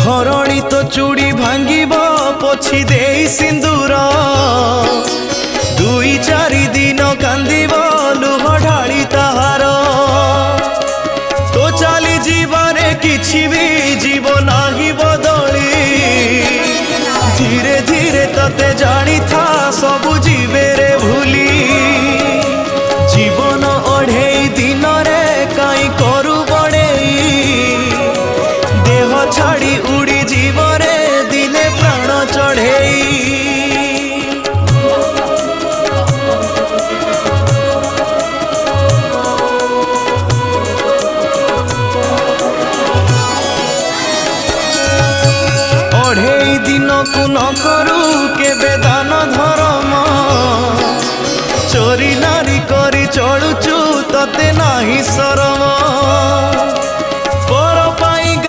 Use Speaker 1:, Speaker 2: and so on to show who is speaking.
Speaker 1: धरणी तो चूड़ी भांगिब पोछि दे सिंदूर दुई चारि दिन कांदिब लुह ढाली ताहार तो चली जीवने किछि भी जीव नाही बदली धीरे धीरे तते जानी था सबु जीवे रे भूली जीवन अढ़ेई दिन रे काई करू बड़ेई देह छाड़ी उड़ी जीवरे दिने प्राण चढ़ेई अढ़ेई दिन को न करू केबे दान धर्म चोरी नारी करी चलुचु तते नाही शरम